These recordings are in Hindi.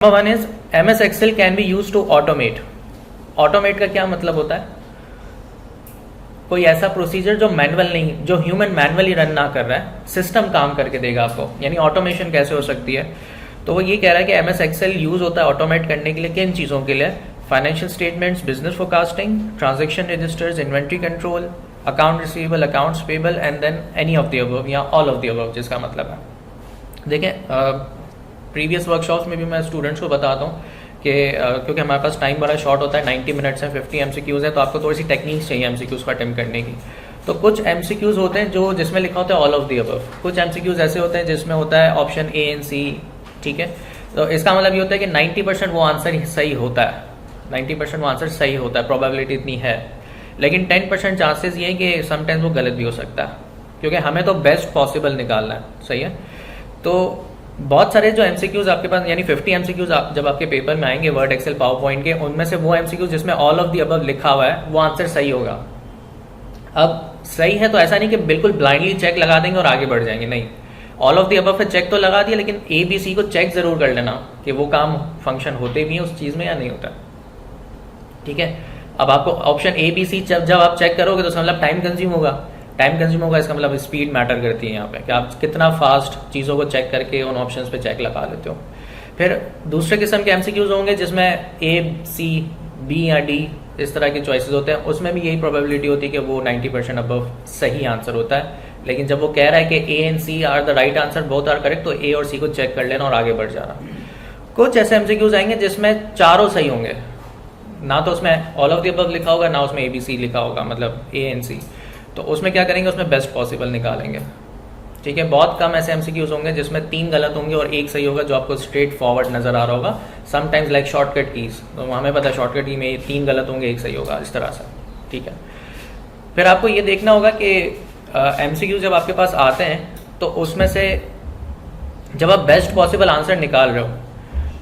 Number one is MS Excel can be used to automate. Automate का क्या मतलब होता है? कोई ऐसा प्रोसीजर जो मैनुअल नहीं, जो ह्यूमन मैनुअली रन ना कर रहा है, सिस्टम काम करके देगा आपको। यानी ऑटोमेशन कैसे हो सकती है? तो वो ये कह रहा है कि MS Excel यूज होता है ऑटोमेट करने के लिए किन चीज़ों के लिए? Financial statements, business forecasting, transaction registers, inventory control, account receivable, accounts payable and then any of the above या ऑल ऑफ द अबव, जिसका मतलब है। देखें, प्रीवियस वर्कशॉप्स में भी मैं स्टूडेंट्स को बताता हूँ कि क्योंकि हमारे पास टाइम बड़ा शॉर्ट होता है, 90 मिनट्स हैं, 50 MCQs है, तो आपको थोड़ी सी टेक्निक्स चाहिए MCQs को अटेम्प्ट करने की। तो कुछ MCQs होते हैं जो जिसमें लिखा होता है ऑल ऑफ द अबव, कुछ MCQs ऐसे होते हैं जिसमें होता है ऑप्शन A एंड C, ठीक है। तो इसका मतलब ये होता है कि 90% वो आंसर सही होता है, 90% वो आंसर सही होता है, प्रोबेबिलिटी इतनी है। लेकिन 10% चांसेस ये है कि समटाइम्स वो गलत भी हो सकता है, क्योंकि हमें तो बेस्ट पॉसिबल निकालना है, सही है। तो बहुत सारे जो MCQs आपके पास, यानी 50 MCQs जब आपके पेपर में आएंगे वर्ड, एक्सेल, पावर पॉइंट के, उनमें से वो MCQs जिसमें ऑल ऑफ द अबव लिखा हुआ है वो आंसर सही होगा। अब सही है तो ऐसा नहीं कि बिल्कुल ब्लाइंडली चेक लगा देंगे और आगे बढ़ जाएंगे, नहीं। ऑल ऑफ द अबव पे चेक तो लगा दिया, लेकिन ABC को चेक जरूर कर लेना कि वो काम फंक्शन होते भी हैं उस चीज में या नहीं होता, ठीक है। अब आपको ऑप्शन ABC जब आप चेक करोगे तो उसका मतलब टाइम कंज्यूम होगा। टाइम कंज्यूम होगा, इसका मतलब स्पीड मैटर करती है यहाँ पे, कि आप कितना फास्ट चीज़ों को चेक करके उन ऑप्शंस पे चेक लगा लेते हो। फिर दूसरे किस्म के MCQs होंगे जिसमें A, C, B या D इस तरह के चॉइसेस होते हैं, उसमें भी यही प्रोबेबिलिटी होती है कि वो 90% अबव सही आंसर होता है। लेकिन जब वो कह रहा है कि A and C are the right answer, both are correct, तो A और C को चेक कर लेना और आगे बढ़ जाना। कुछ ऐसे MCQs आएंगे जिसमें चारों सही होंगे, ना तो उसमें ऑल ऑफ द अबव लिखा होगा, ना उसमें ABC लिखा होगा, मतलब A एंड C। तो उसमें क्या करेंगे, उसमें बेस्ट पॉसिबल निकालेंगे, ठीक है। बहुत कम ऐसे MCQs होंगे जिसमें 3 गलत होंगे और 1 सही होगा, जो आपको स्ट्रेट फॉरवर्ड नजर आ रहा होगा। समटाइम्स लाइक शॉर्टकट कीज, तो हमें पता है शॉर्टकट की में 3 गलत होंगे, 1 सही होगा, इस तरह से, ठीक है। फिर आपको ये देखना होगा कि MCQs जब आपके पास आते हैं तो उसमें से जब आप बेस्ट पॉसिबल आंसर निकाल रहे हो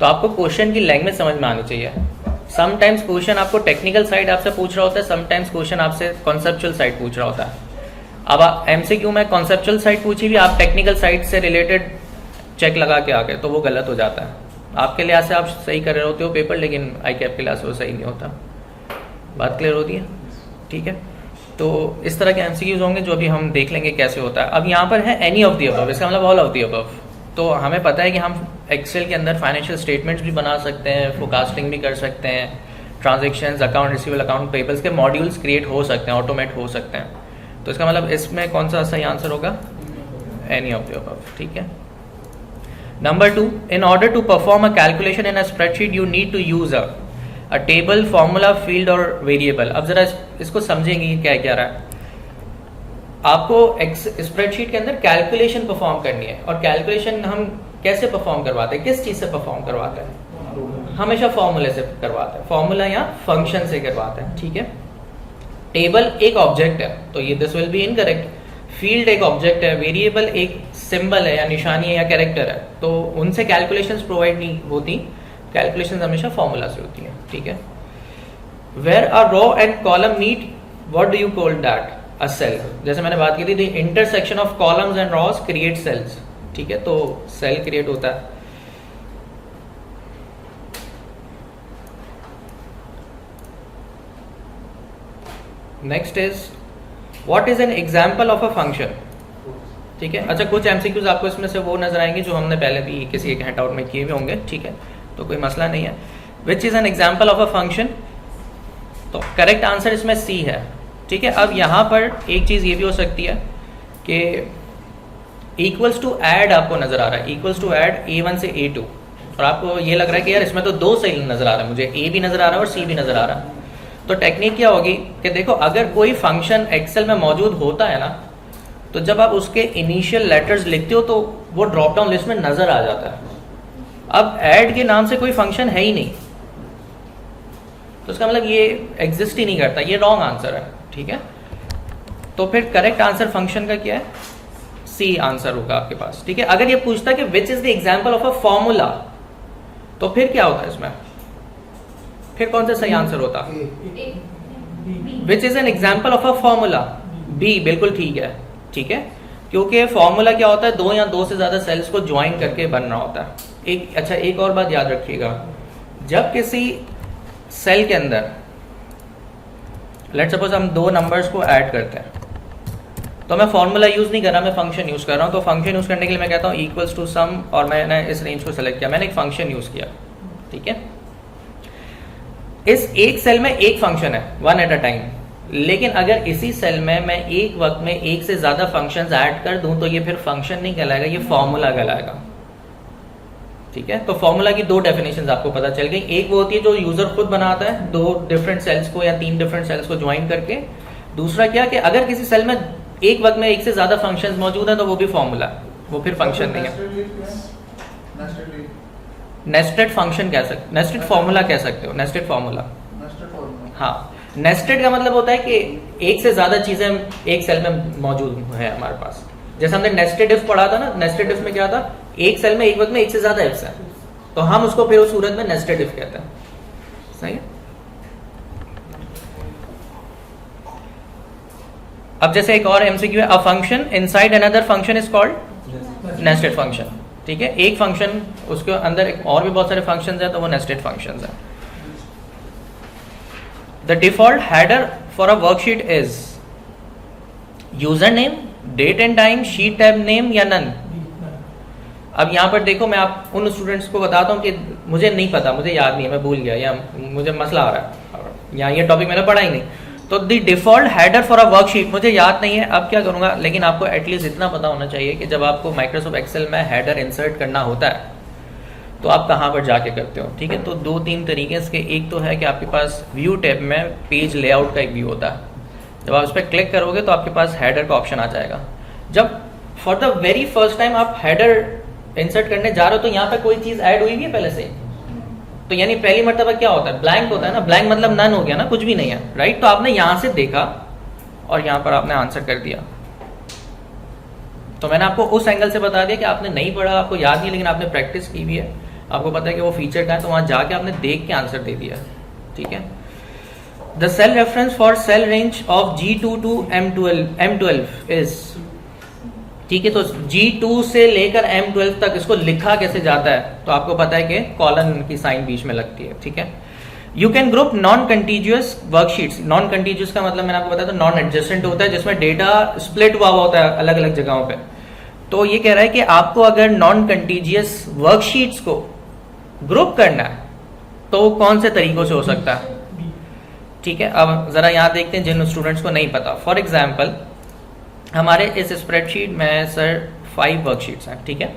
तो आपको क्वेश्चन की लैंग्वेज समझ में आनी चाहिए। समटाइम्स क्वेश्चन आपको टेक्निकल साइड आपसे पूछ रहा होता है, समटाइम्स क्वेश्चन आपसे कॉन्सेप्चुअल साइड पूछ रहा होता है। अब आप MCQ में कॉन्सेप्चुअल साइड पूछी भी, आप टेक्निकल साइड से रिलेटेड चेक लगा के आ गए तो वो गलत हो जाता है। आपके लिहाज से आप सही कर रहे होते हो पेपर, लेकिन ICAP के लिहाज से वो सही नहीं होता। बात क्लियर होती है, ठीक है। तो इस तरह के MCQs होंगे जो अभी हम देख लेंगे कैसे होता है। अब यहाँ पर है एनी ऑफ द अबव, इसका मतलब ऑल ऑफ द अबव। तो हमें पता है कि हम एक्सेल के अंदर फाइनेंशियल स्टेटमेंट्स भी बना सकते हैं, फोरकास्टिंग भी कर सकते हैं, transactions, account receivable, account payables के मॉड्यूल्स क्रिएट हो सकते हैं, ऑटोमेट हो सकते हैं। तो इसका मतलब इसमें कौन सा सही आंसर होगा? एनी ऑफ द अबव, ठीक है। Number 2, in order to perform a calculation in a spreadsheet you need to use a table, formula, field और वेरिएबल। अब जरा इसको समझेंगे क्या क्या रहा है। आपको स्प्रेडशीट के अंदर कैलकुलेशन परफॉर्म करनी है, और कैलकुलेशन हम कैसे परफॉर्म करवाते हैं, किस चीज से परफॉर्म करवाते हैं? हमेशा फॉर्मूले से करवाते हैं, फॉर्मूला या फंक्शन से करवाते हैं, ठीक है। टेबल एक ऑब्जेक्ट है तो ये this will be incorrect. Field एक ऑब्जेक्ट है, वेरिएबल एक सिंबल है या निशानी है या कैरेक्टर है, तो उनसे कैलकुलेशंस प्रोवाइड नहीं होती, कैलकुलेशंस हमेशा फॉर्मूला से होती है, ठीक है। Where a row and column meet, what do you call that? A cell. जैसे मैंने बात की थी, the intersection of columns and rows create cells, ठीक है। तो सेल क्रिएट होता है। Next is what is an example of a function, ठीक है। अच्छा, कुछ MCQs आपको इसमें से वो नजर आएंगे जो हमने पहले भी किसी एक हैंडआउट में किए हुए होंगे, ठीक है, तो कोई मसला नहीं है। Which is an example of a function, तो करेक्ट आंसर इसमें C है, ठीक है। अब यहाँ पर एक चीज ये भी हो सकती है कि इक्वल्स टू ऐड आपको नजर आ रहा है, इक्वल्स टू ऐड A1 से A2, और आपको ये लग रहा है कि यार इसमें तो 2 सही नजर आ रहा है, मुझे A भी नजर आ रहा है और C भी नजर आ रहा है। तो टेक्निक क्या होगी कि देखो, अगर कोई फंक्शन एक्सेल में मौजूद होता है ना, तो जब आप उसके इनिशियल लेटर्स लिखते हो तो वो ड्रॉप डाउन लिस्ट में नजर आ जाता है। अब ऐड के नाम से कोई फंक्शन है ही नहीं, तो इसका मतलब ये एग्जिस्ट ही नहीं करता, ये रॉन्ग आंसर है, ठीक है। तो फिर करेक्ट आंसर फंक्शन का क्या है? C आंसर होगा आपके पास, ठीक है। अगर ये पूछता है कि which is the example of a formula, तो फिर क्या होता है इसमें, फिर कौन सा सही आंसर होता? Which is an example of a formula, B बिल्कुल ठीक है, ठीक है, क्योंकि फॉर्मूला क्या होता है, 2 या 2 से ज्यादा सेल्स को ज्वाइन करके बन रहा होता है। एक और बात याद रखिएगा, जब किसी सेल के अंदर लेट्स सपोज हम दो नंबर्स को ऐड करते हैं, तो मैं फॉर्मूला यूज नहीं कर रहा, मैं फंक्शन यूज कर रहा हूँ। तो फंक्शन यूज करने के लिए मैं कहता हूँ इक्वल्स टू सम, और मैंने इस रेंज को सेलेक्ट किया, मैंने एक फंक्शन यूज किया, ठीक है। इस एक सेल में एक फंक्शन है, वन एट अ टाइम, लेकिन अगर इसी सेल में मैं एक वक्त में एक से ज्यादा फंक्शंस ऐड कर दूं तो ये फिर फंक्शन नहीं कहलाएगा, ये फॉर्मूला कहलाएगा, ठीक है। तो फॉर्मूला की दो डेफिनेशंस आपको पता चल गई। एक वो होती है जो यूजर खुद बनाता है, दो डिफरेंट सेल्स को या तीन डिफरेंट सेल्स को ज्वाइन करके। दूसरा क्या कि अगर किसी सेल में एक वक्त में एक से ज्यादा फंक्शंस मौजूद है तो वो भी फॉर्मूला, वो फिर फंक्शन नहीं है। नेस्टेड फंक्शन कह सकते, नेस्टेड फॉर्मूला कह सकते हो, नेस्टेड फॉर्मूला। हाँ, नेस्टेड का मतलब होता है कि एक से ज्यादा चीजें एक सेल में मौजूद है हमारे पास। जैसे हमने नेस्टेड इफ पढ़ा था ना, नेस्टेड इफ में क्या था, एक सेल में एक वक्त में एक से ज्यादा इफ्स है, तो हम उसको फिर उस सूरत में नेस्टेड इफ कहते हैं, सही है। अब जैसे एक और एमसीक्यू है, a function inside another function is called nested function, ठीक है। एक फंक्शन, उसके अंदर एक और भी बहुत सारे फंक्शंस हैं, तो वो नेस्टेड फंक्शंस हैं। The default header for a worksheet is user name, date and time, sheet tab name या नन। अब यहां पर देखो, मैं आप उन स्टूडेंट्स को बताता हूं कि मुझे नहीं पता, मुझे याद नहीं है, मैं भूल गया या मुझे मसला आ रहा है, या ये टॉपिक मैंने पढ़ा ही नहीं, तो the default header for a worksheet मुझे याद नहीं है, अब क्या करूंगा, लेकिन आपको एटलीस्ट इतना पता होना चाहिए कि जब आपको माइक्रोसॉफ्ट एक्सेल में हेडर इंसर्ट करना होता है तो आप कहाँ पर जाके करते हो, ठीक है। तो दो तीन तरीके से, एक तो है कि आपके पास व्यू टैब में पेज लेआउट का एक व्यू होता है, जब आप उस पर क्लिक करोगे तो आपके पास हेडर का ऑप्शन आ जाएगा। जब for the very first time आप हेडर इंसर्ट करने जा रहे हो तो यहाँ पे कोई चीज ऐड हुई है पहले से, तो यानी पहली मर्तबा क्या होता है, ब्लैंक होता है ना, ब्लैंक मतलब नन हो गया ना, कुछ भी नहीं है, राइट। तो आपने यहां से देखा और यहां पर आपने आंसर कर दिया, तो मैंने आपको उस एंगल से बता दिया कि आपने नहीं पढ़ा, आपको याद नहीं, लेकिन आपने प्रैक्टिस की भी है, आपको पता है कि वो फीचर का है, तो वहां जाके आपने देख के आंसर दे दिया, ठीक है। The cell reference for cell range of G2 to M12 is, ठीक है। तो G2 से लेकर M12 तक इसको लिखा कैसे जाता है, तो आपको पता है कि कॉलन की साइन बीच में लगती है, ठीक है। You can group non contiguous worksheets, non contiguous का मतलब मैंने आपको बताया, तो नॉन एडजेसेंट होता है, जिसमें डेटा स्प्लिट हुआ होता है अलग अलग जगहों पे। तो ये कह रहा है कि आपको अगर नॉन कंटीजियस वर्कशीट्स को ग्रुप करना है तो कौन से तरीकों से हो सकता है, ठीक है। अब जरा यहाँ देखते हैं जिन स्टूडेंट्स को नहीं पता। फॉर एग्जाम्पल, हमारे इस स्प्रेडशीट में सर 5 वर्कशीट्स हैं, ठीक है।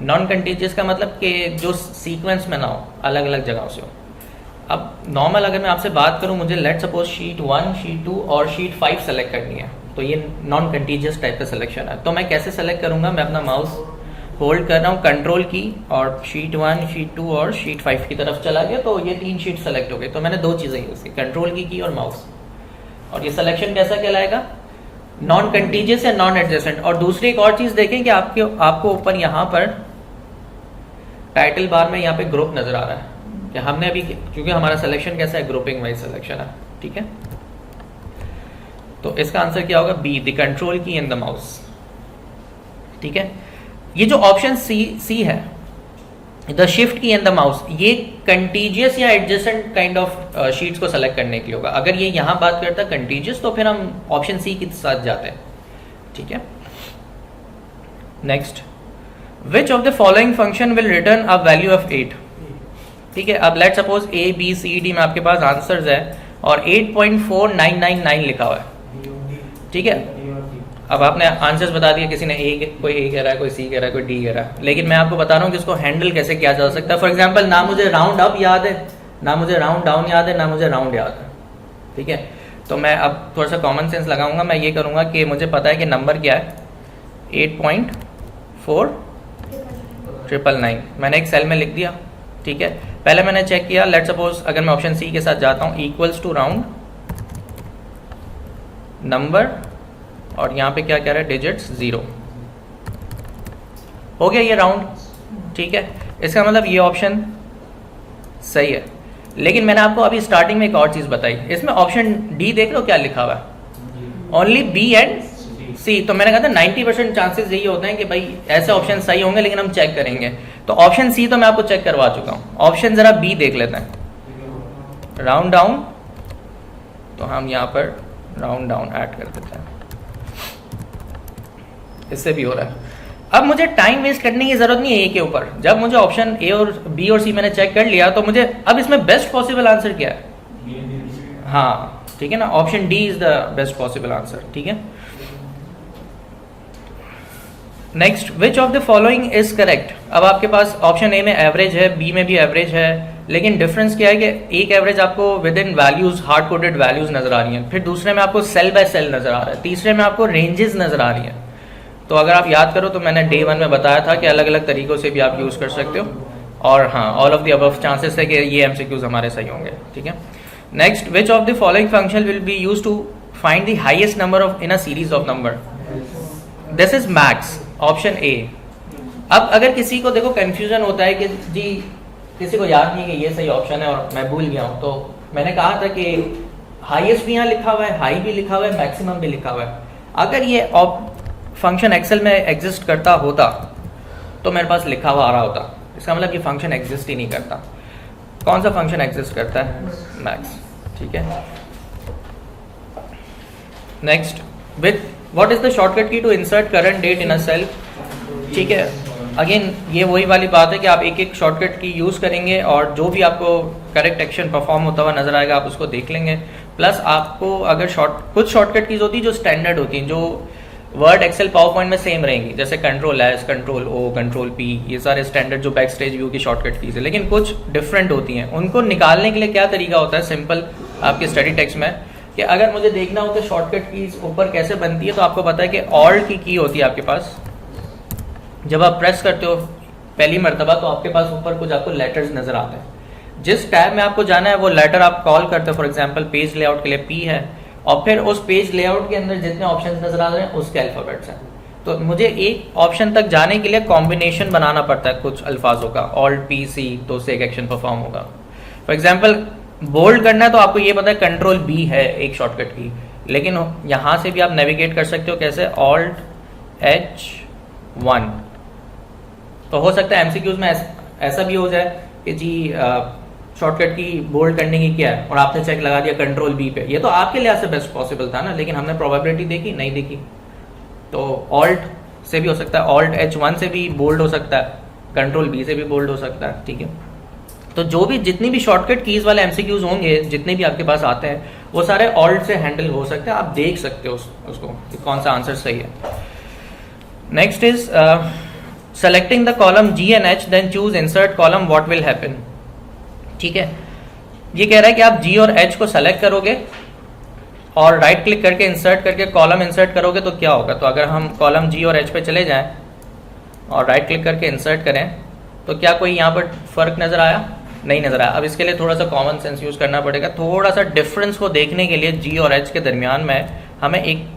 नॉन कंटीजियस का मतलब कि जो सीक्वेंस में ना हो, अलग अलग जगहों से हो। अब नॉर्मल अगर मैं आपसे बात करूं, मुझे लेट सपोज शीट 1, शीट 2 और शीट 5 सेलेक्ट करनी है, तो ये नॉन कंटीजियस टाइप का सिलेक्शन है। तो मैं कैसे सेलेक्ट करूंगा, मैं अपना माउस होल्ड कर रहा हूँ, कंट्रोल की, और शीट 1, शीट 2 और शीट 5 की तरफ चला गया, तो ये 3 शीट सेलेक्ट हो गई। तो मैंने 2 चीजें यूज की, कंट्रोल की और माउस, और ये सिलेक्शन कैसा कहलाएगा, नॉन कंटीजियस या नॉन एडजेसेंट। और दूसरी एक और चीज देखें कि आपको ऊपर यहाँ पर टाइटल बार में यहाँ पे ग्रुप नजर आ रहा है कि हमने अभी, क्योंकि हमारा सिलेक्शन कैसा है, ग्रुपिंग वाइज सिलेक्शन है, ठीक है। तो इसका आंसर क्या होगा, बी, द कंट्रोल की इन द माउस, ठीक है। ये जो ऑप्शन सी है, द शिफ्ट की इन द माउस, ये कंटीजियस या एडजेसेंट काइंड ऑफ शीट्स को सेलेक्ट करने के लिए होगा। अगर ये यहां बात करता है कंटीजियस, तो फिर हम ऑप्शन सी के साथ जाते हैं, ठीक है। Next, which of the following function will return a value of 8, ठीक है। अब let suppose A B C D में आपके पास आंसर्स है और 8.4999 लिखा हुआ है, ठीक है। अब आपने आंसर्स बता दिए, किसी ने कोई A कह रहा है, कोई C कह रहा है, कोई D कह रहा है, लेकिन मैं आपको बता रहा हूँ कि इसको हैंडल कैसे किया जा सकता है। फॉर एग्जाम्पल, ना मुझे राउंड अप याद है, ना मुझे राउंड डाउन याद है, ना मुझे राउंड याद है, ठीक है। तो मैं अब थोड़ा सा कॉमन सेंस लगाऊंगा, मैं ये करूंगा कि मुझे पता है कि नंबर क्या है, 8.4999, मैंने एक सेल में लिख दिया, ठीक है। पहले मैंने चेक किया, लेट सपोज अगर मैं ऑप्शन सी के साथ जाता हूं, इक्वल्स टू राउंड नंबर, और यहां पे क्या कह रहा है, डिजिट्स 0, हो गया ये राउंड, ठीक है। इसका मतलब ये ऑप्शन सही है। लेकिन मैंने आपको अभी स्टार्टिंग में एक और चीज बताई, इसमें ऑप्शन डी देख लो क्या लिखा हुआ है, ओनली बी एंड सी। तो मैंने कहा था 90% चांसेस यही होते हैं कि भाई ऐसे ऑप्शन सही होंगे, लेकिन हम चेक करेंगे। तो ऑप्शन सी तो मैं आपको चेक करवा चुका हूं, ऑप्शन जरा बी देख लेते हैं, राउंड डाउन। तो हम यहां पर राउंड डाउन ऐड कर देते हैं, इससे भी हो रहा है। अब मुझे टाइम वेस्ट करने की जरूरत नहीं है ए के ऊपर, जब मुझे ऑप्शन ए और बी और सी मैंने चेक कर लिया तो मुझे अब इसमें बेस्ट पॉसिबल आंसर क्या है? हाँ ठीक है ना, option D is the best possible answer. ठीक है, next, which of the following is correct. अब आपके पास ऑप्शन ए में एवरेज है, बी में भी एवरेज है, लेकिन डिफरेंस क्या है कि एक एवरेज आपको with in values, hard coded values नजर आ रही हैं, फिर दूसरे में आपको सेल बाय सेल नजर आ रहा है, तीसरे में आपको रेंजेस नजर आ रही हैं। तो अगर आप याद करो तो मैंने डे 1 में बताया था कि अलग अलग तरीकों से भी आप यूज कर सकते हो, और हाँ all of the above chances है कि ये एमसीक्यूज हमारे सही होंगे। ठीक है, next, which of the following function will be used to find the highest number of in a series of number. This is max, option A. अब अगर किसी को देखो कंफ्यूजन होता है कि जी किसी को याद नहीं कि ये सही ऑप्शन है और मैं भूल गया हूं, तो मैंने कहा था कि हाईएस्ट भी यहाँ लिखा हुआ है, हाई भी लिखा हुआ है, मैक्सिमम भी लिखा हुआ है। अगर ये फंक्शन एक्सेल में एग्जिस्ट करता होता तो मेरे पास लिखा हुआ आ रहा होता, इसका मतलब ये फंक्शन एग्जिस्ट ही नहीं करता। कौन सा फंक्शन एग्जिस्ट करता है? मैक्स। ठीक है, next, with what is the shortcut key to insert current date in a cell. ठीक है, अगेन ये वही वाली बात है कि आप एक एक शॉर्टकट की यूज करेंगे और जो भी आपको करेक्ट एक्शन परफॉर्म होता हुआ नजर आएगा आप उसको देख लेंगे। प्लस आपको अगर कुछ शॉर्टकट कीज होती है जो स्टैंडर्ड होती हैं, जो वर्ड एक्सेल पावर पॉइंट में सेम रहेंगी, जैसे control S, control O, control P, ये सारे स्टैंडर्ड जो बैक स्टेज व्यू की शॉर्टकट कीज है, लेकिन कुछ डिफरेंट होती हैं। उनको निकालने के लिए क्या तरीका होता है सिंपल आपके स्टडी टेक्स्ट में, कि अगर मुझे देखना हो तो शॉर्टकट कीज ऊपर कैसे बनती है, तो आपको पता है कि ऑल्ट की होती है आपके पास। जब आप प्रेस करते हो पहली मर्तबा तो आपके पास ऊपर कुछ आपको लेटर्स नजर आते हैं, जिस टैब में आपको जाना है वो लेटर आप कॉल करते हो। फॉर एग्जांपल पेज लेआउट के लिए पी है, और फिर उस पेज लेआउट के अंदर जितने ऑप्शंस नजर आ रहे हैं उसके अल्फाबेट्स हैं। तो मुझे एक ऑप्शन तक जाने के लिए कॉम्बिनेशन बनाना पड़ता है कुछ अल्फाजों का, ऑल्ट पी सी, तो उससे एक एक्शन परफॉर्म होगा। फॉर एग्जाम्पल बोल्ड करना है तो आपको ये पता है कंट्रोल बी है एक शॉर्टकट की, लेकिन यहां से भी आप नेविगेट कर सकते हो कैसे, ऑल्ट H1। तो हो सकता है एमसीक्यूज में ऐसा भी हो जाए कि जी शॉर्टकट की बोल्ड करने की क्या है, और आपने चेक लगा दिया कंट्रोल बी पे। ये तो आपके लिहाज से बेस्ट पॉसिबल था ना, लेकिन हमने प्रोबेबिलिटी देखी नहीं देखी, तो ऑल्ट से भी हो सकता है, ऑल्ट H1 से भी बोल्ड हो सकता है, कंट्रोल बी से भी बोल्ड हो सकता है। ठीक है, तो जो भी जितनी भी शॉर्टकट कीज वाले एमसीक्यूज होंगे जितने भी आपके पास आते हैं वो सारे ऑल्ट से हैंडल हो सकते हैं, आप देख सकते हो उसको कि कौन सा आंसर सही है। Next is selecting the column G and H then choose insert column, what will happen. ठीक है, ये कह रहा है कि आप G और H को सेलेक्ट करोगे और राइट क्लिक करके इंसर्ट करके कॉलम इंसर्ट करोगे तो क्या होगा। तो अगर हम कॉलम G और H पे चले जाएं और राइट क्लिक करके इंसर्ट करें तो क्या कोई यहाँ पर फर्क नजर आया? नहीं नजर आया। अब इसके लिए थोड़ा सा कॉमन सेंस यूज करना पड़ेगा, थोड़ा सा डिफरेंस को देखने के लिए G और H के दरमियान में हमें एक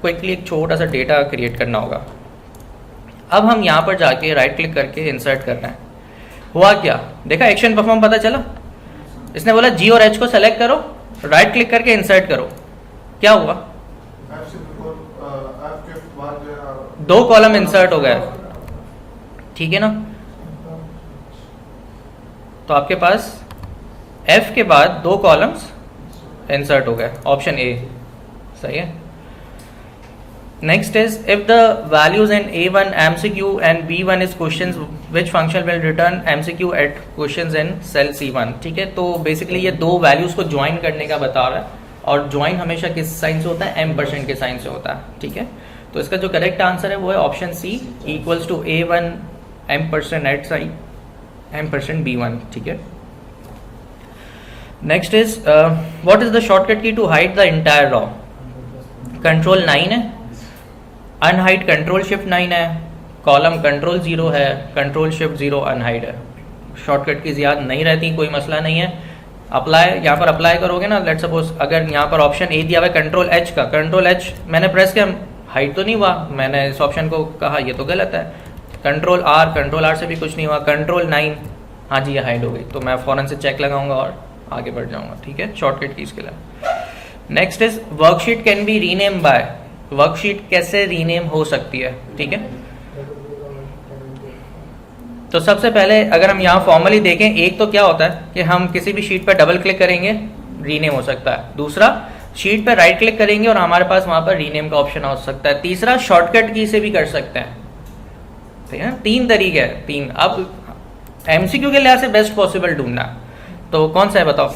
क्विकली एक छोटा सा डेटा क्रिएट करना होगा। अब हम यहाँ पर जाके राइट क्लिक करके इंसर्ट करना है। हुआ क्या, देखा एक्शन परफॉर्म पता चला? इसने बोला G और H को सेलेक्ट करो, राइट क्लिक करके इंसर्ट करो, क्या हुआ? दो कॉलम इंसर्ट हो गए। ठीक है ना, तो आपके पास F के बाद दो कॉलम्स इंसर्ट हो गए, ऑप्शन ए सही है। Next is if the values in A1 MCQ and B1 is questions which function will return MCQ at questions in cell C1। ठीक है, तो बेसिकली ये दो वैल्यूज को ज्वाइन करने का बता रहा है, और ज्वाइन हमेशा किस साइन से होता है? M% के साइन से होता है। ठीक है, तो इसका जो करेक्ट आंसर है वो है option C, equals to A1 M% at sign M% B1। ठीक है, next is what is the shortcut key to hide the entire row. Control 9 है, अनहाइड कंट्रोल शिफ्ट 9 है, कॉलम कंट्रोल 0 है, कंट्रोल शिफ्ट 0 अनहाइड है। शॉर्टकट की याद नहीं रहती, कोई मसला नहीं है। अप्लाई यहाँ पर अप्लाई करोगे ना, लेट सपोज अगर यहाँ पर ऑप्शन ए दिया हुआ है कंट्रोल H का, कंट्रोल H मैंने प्रेस किया, हाइड तो नहीं हुआ, मैंने इस ऑप्शन को कहा ये तो गलत है। कंट्रोल R से भी कुछ नहीं हुआ, कंट्रोल 9 हाँ जी ये हाइड हो गई, तो मैं फौरन से चेक लगाऊंगा और आगे बढ़ जाऊंगा। ठीक है, शॉर्टकट की इसके लिए। Next is worksheet can be rename by. Worksheet कैसे रीनेम हो सकती है? ठीक है, तो सबसे पहले अगर हम यहाँ फॉर्मली देखें, एक तो क्या होता है कि हम किसी भी शीट पर डबल क्लिक करेंगे, रीनेम हो सकता है। दूसरा, शीट पर राइट क्लिक करेंगे और हमारे पास वहां पर रीनेम का ऑप्शन हो सकता है। तीसरा, शॉर्टकट की से भी कर सकते हैं। ठीक है, 3 तरीके हैं, 3। अब एमसीक्यू के लिहाज से बेस्ट पॉसिबल ढूंढना, तो कौन सा है बताओ?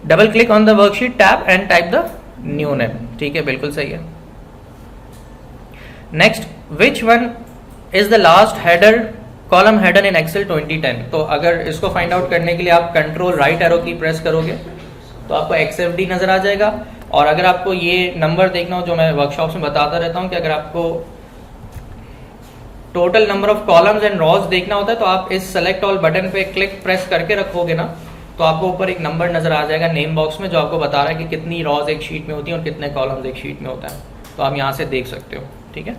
Double click on the worksheet tab and type the new name. ठीक है, बिल्कुल सही है। Next, which one is the last header column header in Excel 2010? तो अगर इसको फाइंड आउट करने के लिए आप कंट्रोल राइट एरो की प्रेस करोगे तो आपको XFD नजर आ जाएगा। और अगर आपको ये नंबर देखना हो, जो मैं वर्कशॉप्स में बताता रहता हूं कि अगर आपको total number of columns and rows देखना होता है तो आप इस सेलेक्ट ऑल बटन पे क्लिक प्रेस करके रखोगे ना, तो आपको ऊपर एक नंबर नजर आ जाएगा नेम बॉक्स में, जो आपको बता रहा है कि कितनी रॉज एक शीट में होती है और कितने कॉलम्स एक शीट में होता है। तो आप यहां से देख सकते हो। ठीक है,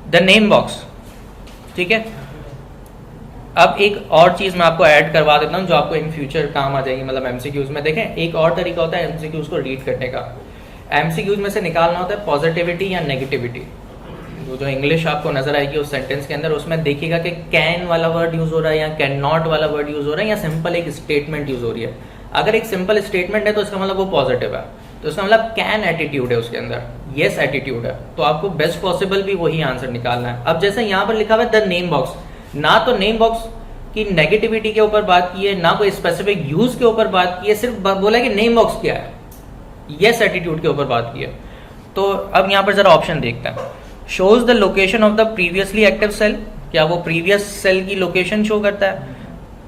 द नेम बॉक्स। ठीक है, अब एक और चीज मैं आपको ऐड करवा देता हूं जो आपको इन फ्यूचर काम आ जाएगी, मतलब एमसीक्यूज में। देखें, एक और तरीका होता है एमसीक्यूज को रीड करने का। एमसीक्यूज में से निकालना होता है पॉजिटिविटी या नेगेटिविटी। जो इंग्लिश आपको नजर आएगी उस सेंटेंस के अंदर, उसमें देखिएगा कि कैन वाला वर्ड यूज हो रहा है या कैन नॉट वाला वर्ड यूज हो रहा है या सिंपल एक स्टेटमेंट यूज हो रही है। अगर एक सिंपल स्टेटमेंट है तो इसका मतलब वो पॉजिटिव है, तो इसका मतलब कैन एटीट्यूड है उसके अंदर, यस एटीट्यूड है। तो आपको बेस्ट पॉसिबल भी वही आंसर निकालना है। अब जैसे यहाँ पर लिखा हुआ है द नेम बॉक्स, ना तो नेम बॉक्स की नेगेटिविटी के ऊपर बात की है, ना कोई स्पेसिफिक यूज के ऊपर बात की है, सिर्फ बोला कि नेम बॉक्स क्या है, यस एटीट्यूड के ऊपर बात की है। तो अब यहाँ पर जरा ऑप्शन देखते हैं। Shows the location of the previously active cell, क्या वो प्रीवियस सेल की लोकेशन शो करता है।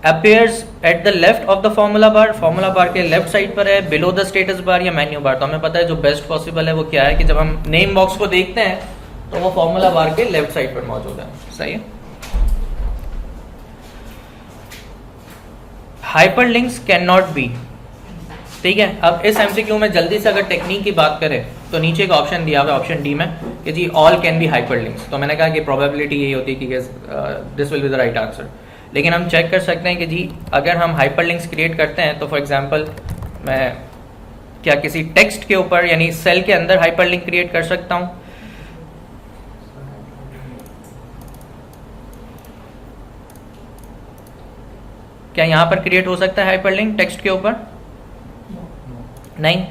Appears at the left of the formula bar, formula bar के लेफ्ट साइड पर है। बिलो द स्टेटस बार या मेन्यू बार, तो हमें पता है जो बेस्ट पॉसिबल है वो क्या है कि जब हम नेम बॉक्स को देखते हैं तो वो फॉर्मूला बार के लेफ्ट साइड पर मौजूद है। सही है। Hyperlinks can not be. ठीक है, अब इस एमसीक्यू में जल्दी से अगर टेक्निक की बात करें तो नीचे एक ऑप्शन दिया हुआ है ऑप्शन डी में कि जी ऑल कैन बी हाइपरलिंक्स। तो मैंने कहा कि प्रोबेबिलिटी यही होती है कि this will be the right answer. लेकिन हम चेक कर सकते हैं कि जी अगर हम हाइपरलिंक्स क्रिएट करते हैं तो फॉर एग्जांपल मैं क्या किसी टेक्स्ट के ऊपर यानी सेल के अंदर हाइपरलिंक क्रिएट कर सकता हूं। क्या यहां पर क्रिएट हो सकता है हाइपरलिंक टेक्स्ट के ऊपर? नहीं।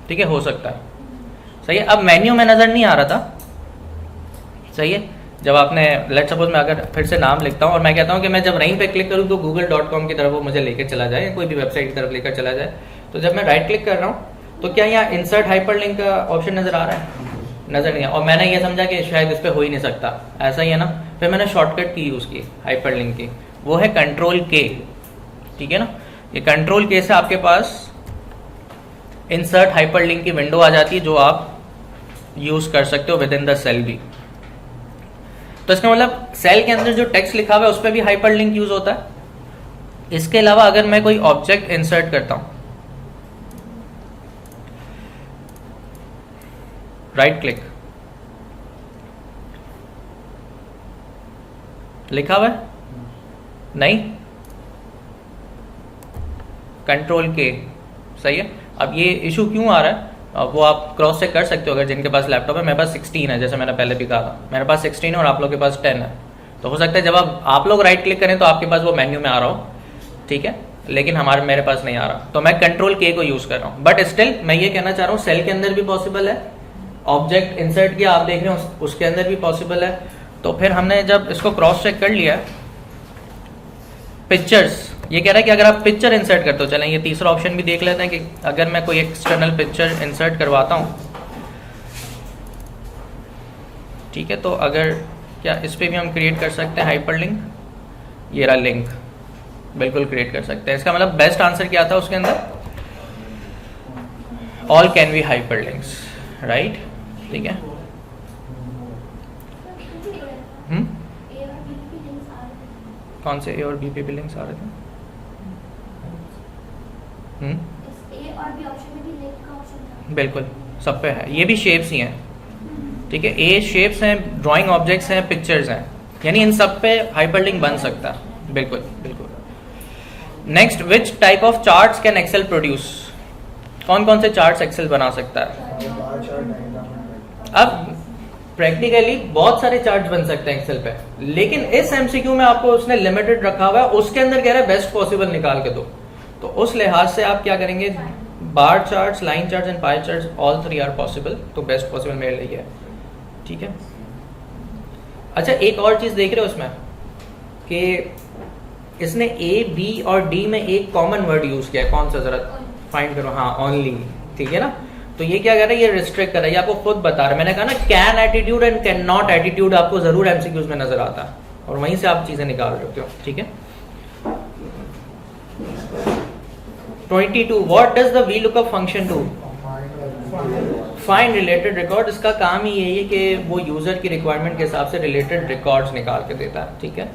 ठीक है, हो सकता है। सही है। अब मेन्यू में नजर नहीं आ रहा था। सही है। जब आपने लेट सपोज मैं अगर फिर से नाम लिखता हूं और मैं कहता हूं कि मैं जब रहीं पे क्लिक करूं तो google.com की तरफ वो मुझे लेकर चला जाए या कोई भी वेबसाइट की तरफ लेकर चला जाए, तो जब मैं राइट क्लिक कर रहा हूं तो क्या यहाँ इंसर्ट हाइपरलिंक का ऑप्शन नजर आ रहा है? नजर नहीं है। और मैंने ये समझा कि शायद इस पर हो ही नहीं सकता, ऐसा ही है ना। फिर मैंने शॉर्टकट की यूज की हाइपरलिंक की, वो है कंट्रोल के। ठीक है ना, ये कंट्रोल के से आपके पास इंसर्ट हाइपरलिंक की विंडो आ जाती है जो आप यूज कर सकते हो विद इन द सेल भी। तो इसका मतलब सेल के अंदर जो टेक्स्ट लिखा हुआ है उस पर भी हाइपरलिंक यूज होता है। इसके अलावा अगर मैं कोई ऑब्जेक्ट इंसर्ट करता हूं, राइट क्लिक, लिखा हुआ है नहीं, कंट्रोल के। सही है। अब ये इशू क्यों आ रहा है वो आप क्रॉस चेक कर सकते हो अगर जिनके पास लैपटॉप है। मेरे पास 16 है, जैसे मैंने पहले भी कहा था, मेरे पास 16 है और आप लोग के पास 10 है। तो हो सकता है जब आप लोग राइट क्लिक करें तो आपके पास वो मेन्यू में आ रहा हो, ठीक है, लेकिन मेरे पास नहीं आ रहा। तो मैं कंट्रोल के को यूज कर रहा हूँ। बट स्टिल मैं ये कहना चाह रहा हूँ सेल के अंदर भी पॉसिबल है, ऑब्जेक्ट इंसर्ट किया आप देख रहे हो उसके अंदर भी पॉसिबल है। तो फिर हमने जब इसको क्रॉस चेक कर लिया, पिक्चर्स, ये कह रहा है कि अगर आप पिक्चर इंसर्ट करते हो, चलें ये तीसरा ऑप्शन भी देख लेते हैं कि अगर मैं कोई एक्सटर्नल पिक्चर इंसर्ट करवाता हूं, ठीक है, तो अगर क्या इस पे भी हम क्रिएट कर सकते हैं हाइपरलिंक? ये रहा लिंक, बिल्कुल क्रिएट कर सकते हैं। इसका मतलब बेस्ट आंसर क्या था उसके अंदर? All can be hyperlinks, right. ठीक है। कौन से ए और बी पे भी लिंक्स आ रहे थे? बिल्कुल सब पे है। ये भी शेप्स ही हैं। ठीक है, ए शेप्स हैं, ड्राइंग ऑब्जेक्ट्स हैं, पिक्चर्स हैं। यानी इन सब पे हाइपरलिंक बन सकता है, बिल्कुल बिल्कुल। Next, which type of charts can Excel produce? कौन कौन से चार्ट्स एक्सेल बना सकता है? अब प्रैक्टिकली बहुत सारे चार्ट्स बन सकते हैं एक्सेल पे, लेकिन इस एमसीक्यू में आपको उसने लिमिटेड रखा हुआ है, उसके अंदर कह रहा है बेस्ट पॉसिबल निकाल के दो। तो उस लिहाज से आप क्या करेंगे, bar charts, line charts and pie charts, all three are possible, तो बेस्ट पॉसिबल मेरे लिए है, ठीक है। अच्छा, एक और चीज देख रहे हो उसमें कि इसने ए, बी और डी में एक कॉमन वर्ड यूज किया है, कौन सा जरा फाइंड करो, हाँ ओनली, ठीक है ना। तो ये क्या कर रहा है, ये रिस्ट्रिक्ट कर रहा है, ये आपको खुद बता रहा है। मैंने कहा ना can attitude and can not attitude आपको जरूर एमसीक्यूज में नजर आता है, और वहीं से आप चीजें निकाल रहे हो, ठीक है। 22, what does the VLOOKUP function do? Find related record. इसका काम ही यही है कि वो यूजर की रिक्वायरमेंट के हिसाब से रिलेटेड रिकॉर्ड्स निकाल के देता है, ठीक है।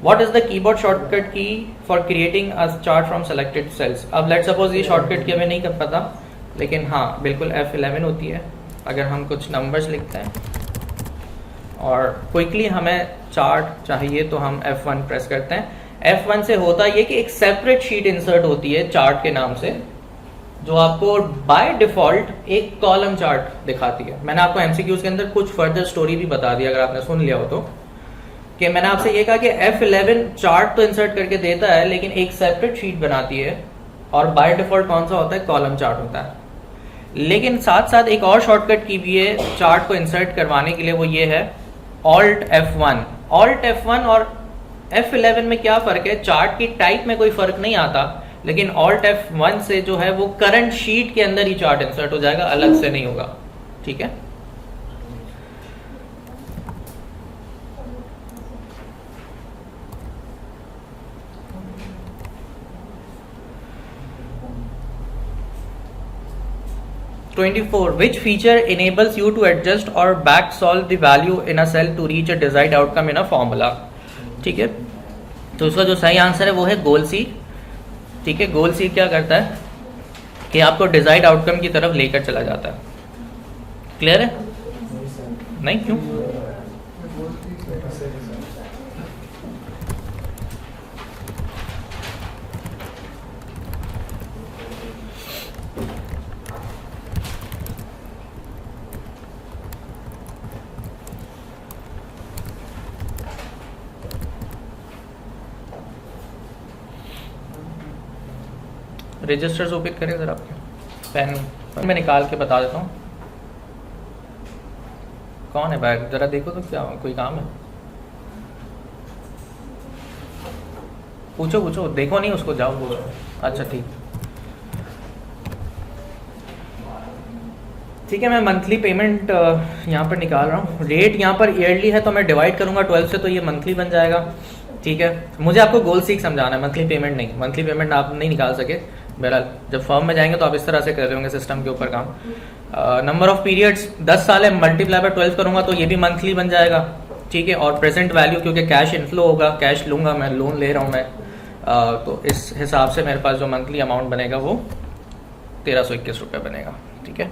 What is the keyboard shortcut key for creating a chart from selected cells? अब लेट्स सपोज ये शॉर्टकट की हमें नहीं कर पता, लेकिन हाँ बिल्कुल F11 होती है। अगर हम कुछ नंबर्स लिखते हैं और क्विकली हमें चार्ट चाहिए तो हम F1 प्रेस करते हैं। F1 से होता ये कि एक सेपरेट शीट इंसर्ट होती है चार्ट के नाम से, जो आपको बाय डिफॉल्ट एक कॉलम चार्ट दिखाती है। मैंने आपको एमसीक्यूज के अंदर कुछ फर्दर स्टोरी भी बता दी, अगर आपने सुन लिया हो तो, कि मैंने आपसे ये कहा कि F11 चार्ट तो इंसर्ट करके देता है, लेकिन एक सेपरेट शीट बनाती है, और बाय डिफॉल्ट कौन सा होता है, कॉलम चार्ट होता है। लेकिन साथ साथ एक और शॉर्टकट की भी है चार्ट को इंसर्ट करवाने के लिए, वो ये है Alt F1। Alt F1 और F11 में क्या फर्क है? चार्ट की टाइप में कोई फर्क नहीं आता, लेकिन Alt F1 से जो है वो करंट शीट के अंदर ही चार्ट इंसर्ट हो जाएगा, अलग से नहीं होगा, ठीक है। Which feature enables you to adjust or back solve the value in a cell to reach a desired outcome in a formula? ठीक है, तो उसका जो सही आंसर है वो है गोल सी, ठीक है। गोल सी क्या करता है कि आपको डिजायर्ड आउटकम की तरफ लेकर चला जाता है। क्लियर है? नहीं, क्यों? रजिस्टर्स ओपन करें जरा, आपके पेन मैं निकाल के बता देता हूँ। कौन है बैग, जरा देखो तो, क्या कोई काम है? पूछो पूछो, देखो नहीं उसको, जाओ पूछो। अच्छा ठीक है। मैं मंथली पेमेंट यहाँ पर निकाल रहा हूँ। रेट यहाँ पर ईयरली है, तो मैं डिवाइड करूँगा 12 से, तो ये मंथली बन जाएगा, ठीक है। मुझे आपको गोल सीख समझाना है, मंथली पेमेंट नहीं। मंथली पेमेंट आप नहीं निकाल सके, बहरहाल जब फर्म में जाएंगे तो आप इस तरह से कर रहे होंगे सिस्टम के ऊपर काम। नंबर ऑफ पीरियड्स 10 साल है, मल्टीप्लाई बाय 12 करूंगा तो ये भी मंथली बन जाएगा, ठीक है। और प्रेजेंट वैल्यू, क्योंकि कैश इनफ्लो होगा, कैश लूंगा मैं, लोन ले रहा हूँ मैं, तो इस हिसाब से मेरे पास जो मंथली अमाउंट बनेगा वो 1321 रुपये बनेगा, ठीक है।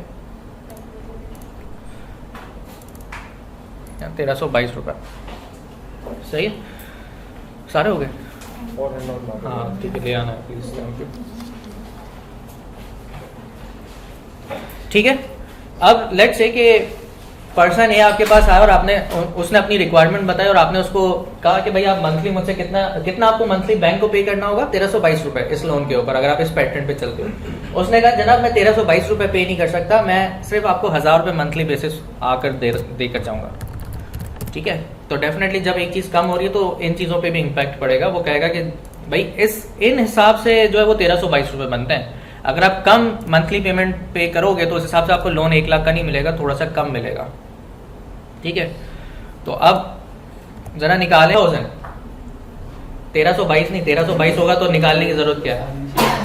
1322 रुपये, सही है। सारे हो गए? हाँ ठीक है, ले आना प्लीज, थैंक यू। ठीक है, अब लेट्स से कि पर्सन ए आपके पास आया और उसने अपनी रिक्वायरमेंट बताई और आपने उसको कहा कि भाई आप मंथली मुझसे कितना आपको मंथली बैंक को पे करना होगा, 1322 रुपए इस लोन के ऊपर, अगर आप इस पैटर्न पे चलते हो। उसने कहा जनाब मैं 1322 रुपए पे नहीं कर सकता, मैं सिर्फ आपको 1000 रुपए मंथली बेसिस आकर देकर जाऊंगा, ठीक है। तो डेफिनेटली जब एक चीज कम हो रही है तो इन चीजों पे भी इम्पैक्ट पड़ेगा। वो कहेगा कि भाई इन हिसाब से जो है वो 1322 रुपए बनते हैं। अगर आप कम मंथली पेमेंट पे करोगे तो उस हिसाब से आपको लोन 1 लाख का नहीं मिलेगा, थोड़ा सा कम मिलेगा, ठीक है। तो अब जरा निकाले 1322 नहीं 1322 होगा तो निकालने की जरूरत क्या है,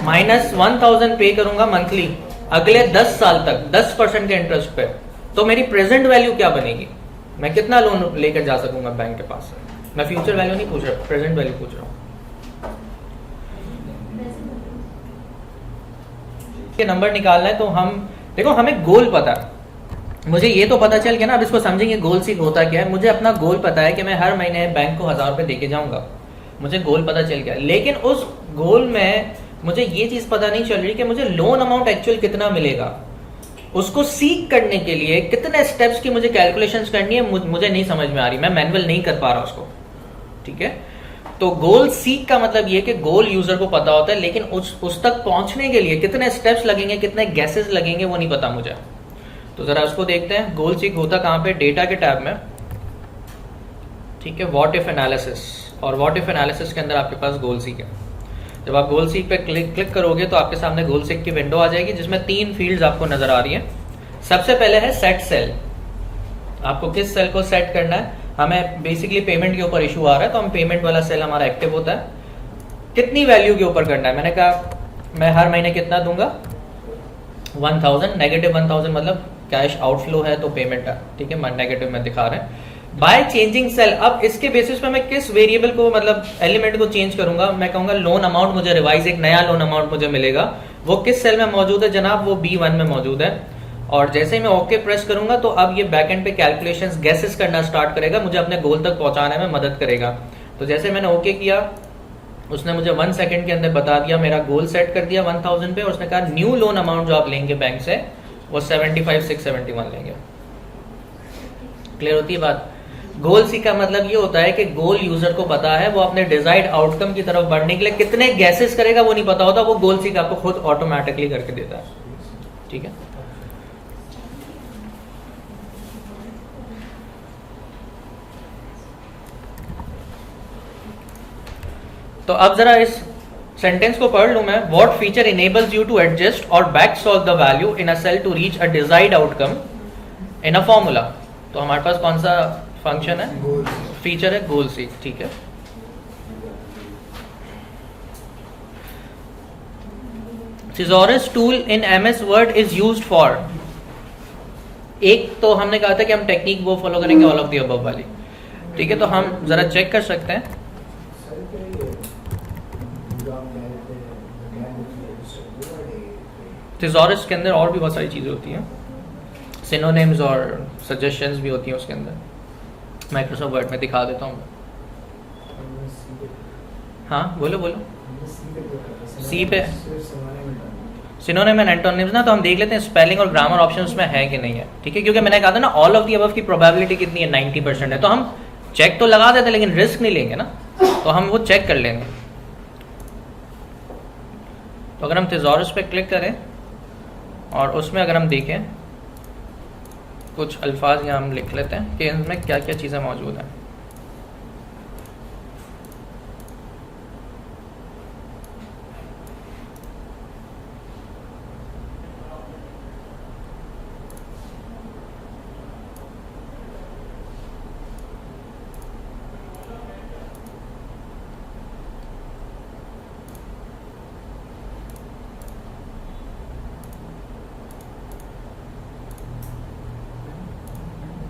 -1000 पे करूंगा मंथली अगले 10 साल तक 10% के इंटरेस्ट पे, तो मेरी प्रेजेंट वैल्यू क्या बनेगी, मैं कितना लोन लेकर जा सकूंगा बैंक के पास। मैं फ्यूचर वैल्यू नहीं पूछ रहा, प्रेजेंट वैल्यू पूछ रहा हूँ। नंबर निकालना है तो हम देखो, हमें गोल पता है, मुझे ये तो पता चल गया ना, अब इसको समझेंगे गोल सीक होता क्या है। मुझे अपना गोल पता है कि मैं हर महीने बैंक को 1000 रुपये देके जाऊंगा, मुझे गोल पता चल गया। लेकिन उस गोल में मुझे ये चीज पता नहीं चल रही कि मुझे लोन अमाउंट एक्चुअल कितना मिलेगा। उसको सीक करने के लिए कितने स्टेप्स की मुझे कैलकुलेशंस करनी है, मुझे नहीं समझ में आ रही, मैं मैनुअल नहीं कर पा रहा उसको। ठीक है, तो गोल सीक का मतलब ये कि गोल यूजर को पता होता है, लेकिन उस तक पहुंचने के लिए कितने स्टेप्स लगेंगे, कितने गैसेस लगेंगे, वो नहीं पता मुझे। तो जरा उसको देखते हैं। गोल सीक होता कहां पे? डेटा के टैब में। ठीक है, व्हाट इफ एनालिसिस, और व्हाट इफ एनालिसिस के अंदर आपके पास गोल सीक है। जब आप गोल सीक पे क्लिक करोगे तो आपके सामने गोल सीक की विंडो आ जाएगी, जिसमें 3 फील्ड्स आपको नजर आ रही हैं। सबसे पहले है सेट सेल, आपको किस सेल को सेट करना है। हमें बेसिकली पेमेंट के ऊपर इशू आ रहा है, तो हम पेमेंट वाला सेल हमारा एक्टिव होता है। कितनी वैल्यू के ऊपर करना है, मैंने कहा मैं हर महीने कितना दूंगा, 1000, नेगेटिव 1000 मतलब कैश आउटफ्लो है तो पेमेंट है। ठीक है, नेगेटिव में दिखा रहे हैं। बाय चेंजिंग सेल, अब इसके बेसिस पे मैं किस वेरिएबल को मतलब एलिमेंट को चेंज करूंगा। मैं कहूंगा लोन अमाउंट मुझे रिवाइज, एक नया लोन अमाउंट मुझे मिलेगा, वो किस सेल में मौजूद है जनाब, वो B1 में मौजूद है। और जैसे ही मैं ओके प्रेस करूंगा तो अब ये बैकएंड पे कैलकुलेशंस गैसेस करना स्टार्ट करेगा, मुझे अपने गोल तक पहुंचाने में मदद करेगा। तो जैसे मैंने ओके किया, उसने मुझे 1 सेकंड के अंदर बता दिया, मेरा गोल सेट कर दिया 1000 पे। उसने कहा न्यू लोन अमाउंट जो आप लेंगे बैंक से वो 75,671 लेंगे। क्लियर होती है बात? गोल सी का मतलब ये होता है कि गोल यूजर को पता है, वो अपने डिजायर्ड आउटकम की तरफ बढ़ने के लिए कितने गैसेस करेगा वो नहीं पता होता, वो गोल सी का आपको खुद ऑटोमेटिकली करके देता है। ठीक है, तो अब जरा इस सेंटेंस को पढ़ लूं मैं। What feature enables you to adjust और back solve the value in a cell to reach a desired outcome in a formula. तो हमारे पास कौन सा फंक्शन है, फीचर है गोल सीक। ठीक है, thesaurus tool in MS word is used for, एक तो हमने कहा था कि हम टेक्निक वो फॉलो करेंगे ऑल ऑफ द अबव वाली। ठीक है, तो हम जरा चेक कर सकते हैं। थिसॉरस के अंदर और भी बहुत सारी चीजें होती हैं, सिनोनिम्स और सजेशंस भी होती हैं उसके अंदर। माइक्रोसॉफ्ट वर्ड में दिखा देता हूँ। हाँ बोलो बोलो। सी पे सिनोनिम एंड एंटोनिम्स ना, तो हम देख लेते हैं स्पेलिंग और ग्रामर ऑप्शन उसमें है कि नहीं है। ठीक है, क्योंकि मैंने कहा था ना ऑल ऑफ द अबव की प्रोबेबिलिटी कितनी है, 90% है। तो हम चेक तो लगा देते लेकिन रिस्क नहीं लेंगे ना, तो हम वो चेक कर लेंगे। तो अगर हम थिसॉरस पे क्लिक करें और उसमें अगर हम देखें कुछ अल्फाज यहाँ हम लिख लेते हैं कि इनमें क्या क्या चीज़ें मौजूद हैं।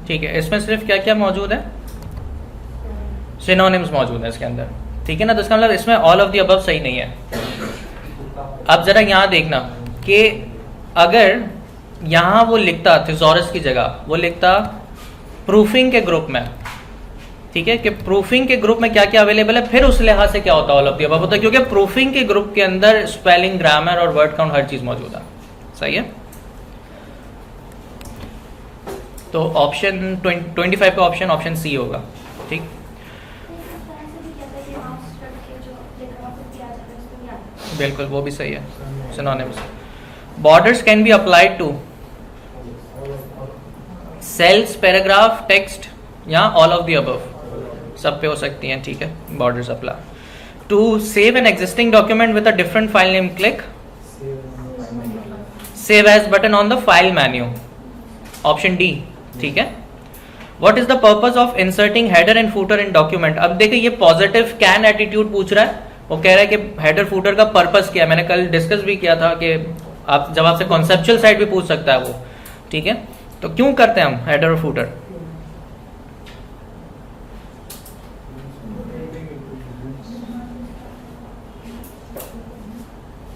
ठीक है, इसमें सिर्फ क्या क्या मौजूद है, सिनोनिम्स मौजूद है इसके अंदर। ठीक है ना, तो इसका मतलब इसमें ऑल ऑफ द अबव सही नहीं है। अब जरा यहाँ देखना कि अगर यहाँ वो लिखता थिसॉरस की जगह वो लिखता प्रूफिंग के ग्रुप में, ठीक है, कि प्रूफिंग के ग्रुप में क्या क्या अवेलेबल है, फिर उस लिहाज से क्या होता है ऑल ऑफ द अबव होता है, क्योंकि प्रूफिंग के ग्रुप के अंदर स्पेलिंग, ग्रामर और वर्ड काउंट हर चीज मौजूद है। सही है, तो ऑप्शन 25 का ऑप्शन सी होगा। ठीक, बिल्कुल वो भी सही है, synonyms. Borders can be applied to cells, paragraph, text या ऑल ऑफ द अबव, सब पे हो सकती हैं। ठीक है, borders apply to save an existing document with a different file name, click save as button on the file menu, option D. ठीक है, what is the purpose of inserting header and footer in document. अब देखिए ये पॉजिटिव कैन एटीट्यूड पूछ रहा है, वो कह रहा है कि हेडर फूटर का पर्पस क्या है। मैंने कल डिस्कस भी किया था कि आप जब आपसे कॉन्सेप्चुअल साइड भी पूछ सकता है वो। ठीक है, तो क्यों करते हैं हम हेडर और फूटर?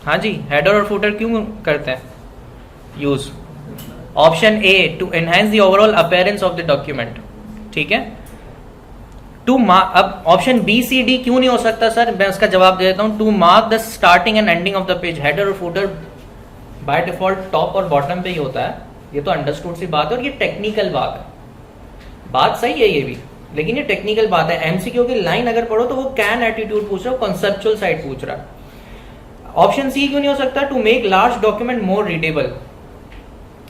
हाँ जी, हेडर और फूटर क्यों करते हैं use? Option A to enhance the overall appearance of the document, ठीक है। अब ऑप्शन बी सी डी क्यों नहीं हो सकता सर, मैं उसका जवाब दे देता हूं। To mark the starting and ending of the page, header और फुटर बाय डिफॉल्ट टॉप और बॉटम पे ही होता है, ये तो अंडरस्टूड सी बात है और ये टेक्निकल बात है, बात सही है ये भी, लेकिन ये टेक्निकल बात है। एमसीक्यू की लाइन अगर पढ़ो तो वो कैन एटीट्यूड पूछ रहा है, कॉन्सेप्चुअल साइड पूछ रहा है। ऑप्शन सी क्यों नहीं हो सकता, to make large document more readable.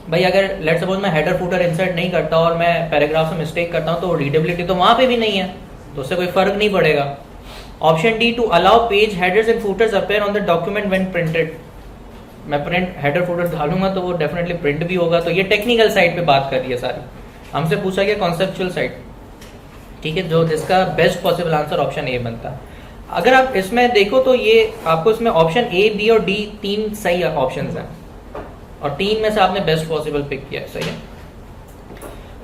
भाई अगर लेट सपोज मैं हेडर फुटर इंसर्ट नहीं करता और मैं पैराग्राफ में मिस्टेक करता हूं तो रीडेबिलिटी तो वहां पे भी नहीं है, तो उससे कोई फर्क नहीं पड़ेगा। Option D to allow page headers and footers appear on the document when printed, मैं प्रिंट हेडर फुटर डालूंगा तो वो डेफिनेटली प्रिंट भी होगा, तो ये टेक्निकल साइड पे बात कर रही है सारी। हमसे पूछा गया कॉन्सेप्चुअल साइड, ठीक है, जो इसका best possible answer option A बनता है। अगर आप इसमें देखो तो ये आपको इसमें ऑप्शन ए बी और डी तीन सही ऑप्शंस हैं और तीन में से आपने बेस्ट पॉसिबल पिक किया है, सही है।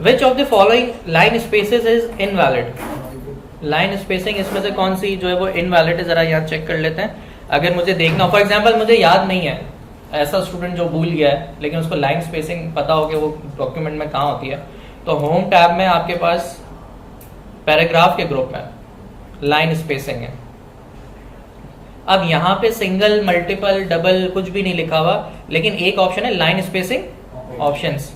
विच of the following line spaces is invalid, line spacing इसमें से कौन सी जो है वो इनवैलिड है, जरा यहाँ चेक कर लेते हैं। अगर मुझे देखना हो, फॉर एग्जाम्पल मुझे याद नहीं है, ऐसा स्टूडेंट जो भूल गया है लेकिन उसको लाइन स्पेसिंग पता हो कि वो डॉक्यूमेंट में कहाँ होती है, तो होम टैब में आपके पास पैराग्राफ के ग्रुप में लाइन स्पेसिंग है। अब यहाँ पे सिंगल मल्टीपल डबल कुछ भी नहीं लिखा हुआ, लेकिन एक ऑप्शन है लाइन स्पेसिंग ऑप्शंस,